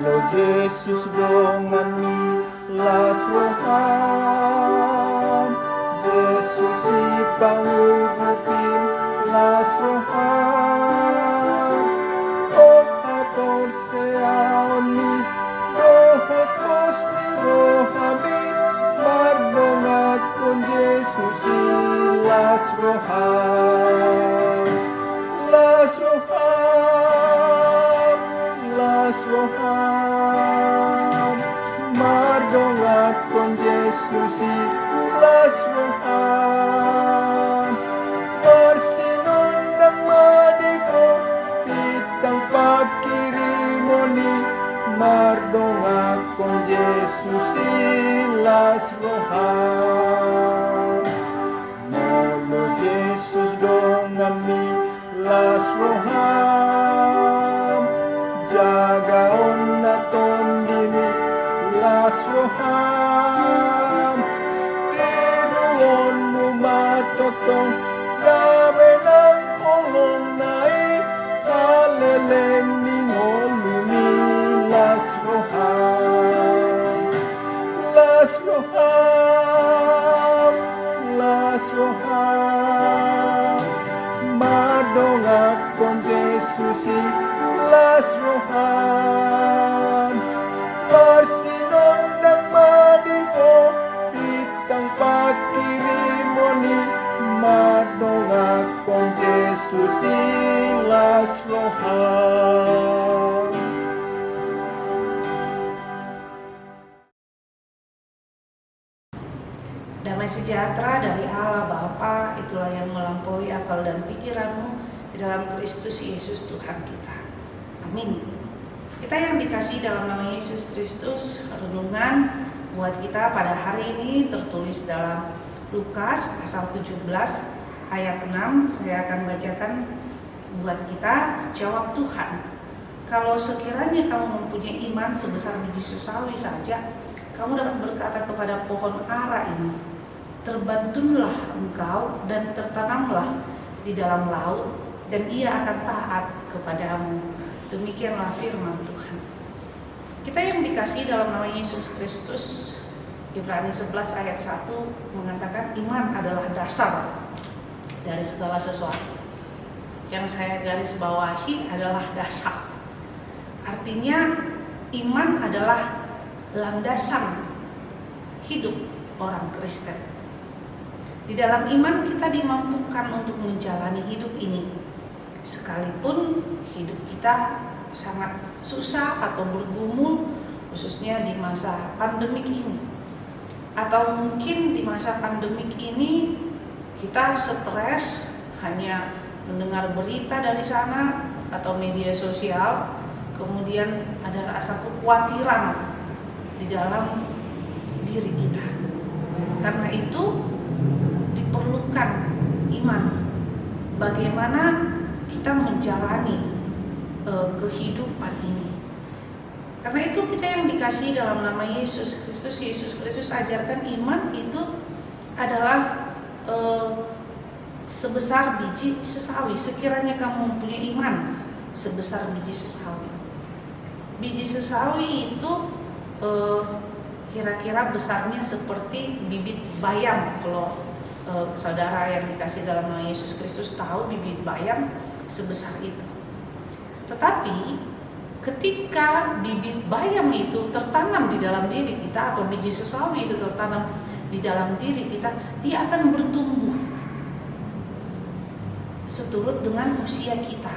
Lo Yesus dongan mi las roham, Yesus ipangubupin las roham. Oh apor seaon mi rohot pos mi rohami, mardongat kon Yesus las roham, las roham, las roham, mardongat kon Yesus las roham. Marsinon ng madipo pitang pakirimoni, mardongat kon Yesus las roham. Molo Yesus dongan mi las roham, jagaon naton dimi las roham. Tiruon mo matotong dami ng polong nai, sa leleng ningolumi las roham, las roham, las roham. Madongat kon Yesus las roham. Marsinon ng madipo pitang pakirimoni, madongat kon Yesus las roham. Damai sejahtera dari Allah Bapa, itulah yang melampaui akal dan pikiranmu di dalam Kristus Yesus Tuhan kita. Amin. Kita yang dikasihi dalam nama Yesus Kristus, renungan buat kita pada hari ini tertulis dalam Lukas pasal 17 ayat 6. Saya akan bacakan buat kita. Jawab Tuhan, kalau sekiranya kamu mempunyai iman sebesar biji sesawi saja, kamu dapat berkata kepada pohon ara ini, terbantunlah engkau dan tertanamlah di dalam laut, dan ia akan taat kepadamu. Demikianlah firman Tuhan. Kita yang dikasihi dalam nama Yesus Kristus, Ibrani 11 ayat 1 mengatakan iman adalah dasar dari segala sesuatu. Yang saya garis bawahi adalah dasar. Artinya iman adalah landasan hidup orang Kristen. Di dalam iman kita dimampukan untuk menjalani hidup ini, sekalipun hidup kita sangat susah atau bergumul, khususnya di masa pandemik ini. Atau mungkin di masa pandemik ini kita stres hanya mendengar berita dari sana atau media sosial, kemudian ada rasa kekhawatiran di dalam diri kita. Karena itu diperlukan iman. Bagaimana kita menjalani kehidupan ini. Karena itu kita yang dikasihi dalam nama Yesus Kristus, Yesus Kristus ajarkan iman itu adalah sebesar biji sesawi. Sekiranya kamu mempunyai iman sebesar biji sesawi. Biji sesawi itu kira-kira besarnya seperti bibit bayam. Kalau saudara yang dikasih dalam nama Yesus Kristus tahu bibit bayam sebesar itu. Tetapi ketika bibit bayam itu tertanam di dalam diri kita, atau biji sesawi itu tertanam di dalam diri kita, dia akan bertumbuh seturut dengan usia kita.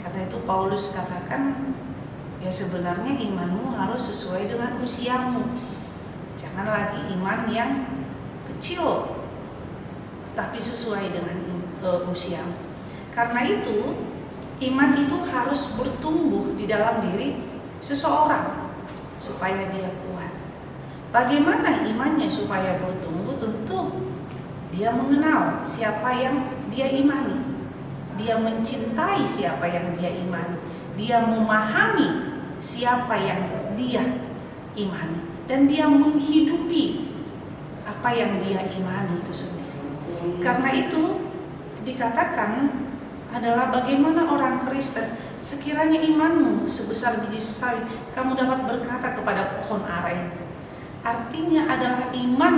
Karena itu Paulus katakan, ya sebenarnya imanmu harus sesuai dengan usiamu. Jangan lagi iman yang kecil, tapi sesuai dengan usiamu. Karena itu iman itu harus bertumbuh di dalam diri seseorang supaya dia kuat. Bagaimana imannya supaya bertumbuh? Tentu dia mengenal siapa yang dia imani, dia mencintai siapa yang dia imani, dia memahami siapa yang dia imani, dan dia menghidupi apa yang dia imani itu sendiri. Karena itu dikatakan adalah bagaimana orang Kristen sekiranya imanmu sebesar biji sai, kamu dapat berkata kepada pohon ara ini. Artinya adalah iman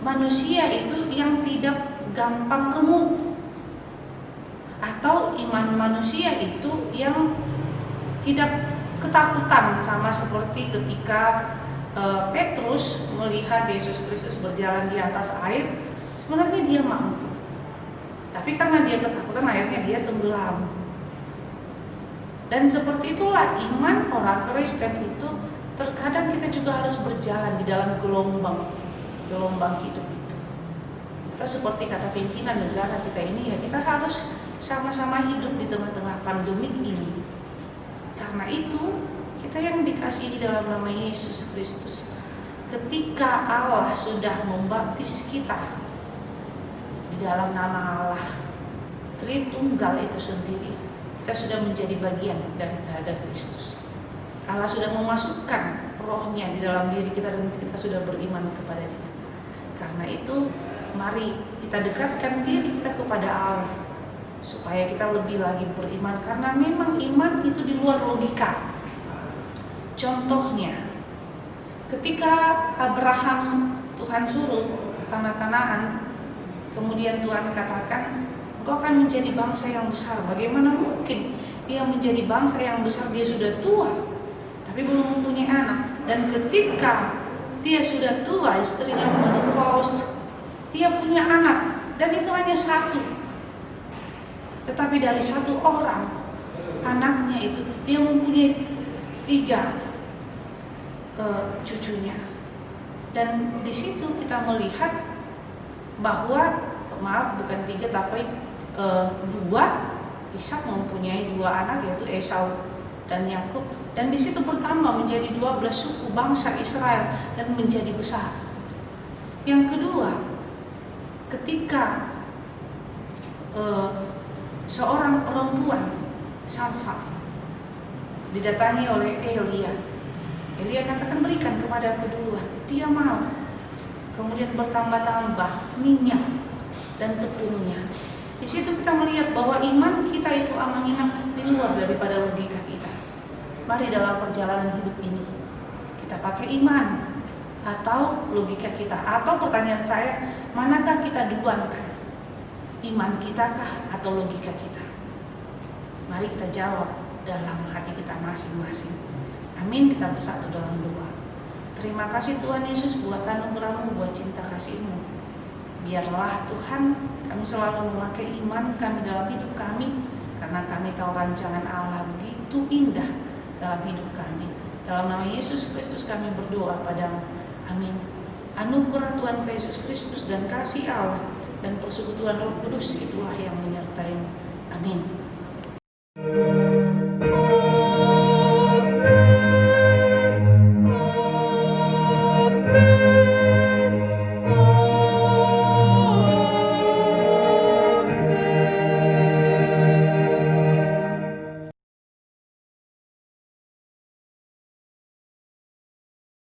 manusia itu yang tidak gampang remuk, atau iman manusia itu yang tidak ketakutan, sama seperti ketika Petrus melihat Yesus Kristus berjalan di atas air. Sebenarnya dia mampu, tapi karena dia ketakutan akhirnya dia tenggelam. Dan seperti itulah iman orang Kristen itu, terkadang kita juga harus berjalan di dalam gelombang hidup itu. Kita seperti kata pimpinan negara kita ini, ya kita harus sama-sama hidup di tengah-tengah pandemik ini. Karena itu kita yang dikasihi dalam nama Yesus Kristus, ketika Allah sudah membaptis kita di dalam nama Allah Tritunggal itu sendiri, kita sudah menjadi bagian dari keadaan Kristus. Allah sudah memasukkan rohnya di dalam diri kita dan kita sudah beriman kepada Dia. Karena itu mari kita dekatkan diri kita kepada Allah supaya kita lebih lagi beriman, karena memang iman itu di luar logika. Contohnya, ketika Abraham Tuhan suruh ke tanah Kanaan, kemudian Tuhan katakan, engkau akan menjadi bangsa yang besar. Bagaimana mungkin dia menjadi bangsa yang besar? Dia sudah tua, tapi belum mempunyai anak. Dan ketika dia sudah tua, istrinya menopause, dia punya anak, dan itu hanya satu. Tetapi dari satu orang, anaknya itu, dia mempunyai 3 cucunya. Dan di situ kita melihat bahwa, maaf, bukan 3 tapi 2, Ishak mempunyai 2 anak, yaitu Esau dan Yakub. Dan di situ pertama menjadi 12 suku bangsa Israel dan menjadi besar. Yang kedua, ketika seorang perempuan Sarfat didatangi oleh Elia katakan, berikan kepada kedua. Dia mau. Kemudian bertambah-tambah minyak dan tepungnya. Di situ kita melihat bahwa iman kita itu amanginang di luar daripada logika kita. Mari dalam perjalanan hidup ini kita pakai iman atau logika kita. Atau pertanyaan saya, manakah kita duluankan? Iman kita kah atau logika kita? Mari kita jawab dalam hati kita masing-masing. Amin. Kita bersatu dalam doa. Terima kasih Tuhan Yesus buat anugerah-Mu, buat cinta kasih-Mu. Biarlah Tuhan kami selalu memakai iman kami dalam hidup kami, karena kami tahu rancangan Allah begitu indah dalam hidup kami. Dalam nama Yesus Kristus kami berdoa padamu. Amin. Anugerah Tuhan Yesus Kristus dan kasih Allah dan persekutuan Roh Kudus itulah yang menyertai-Mu. Amin.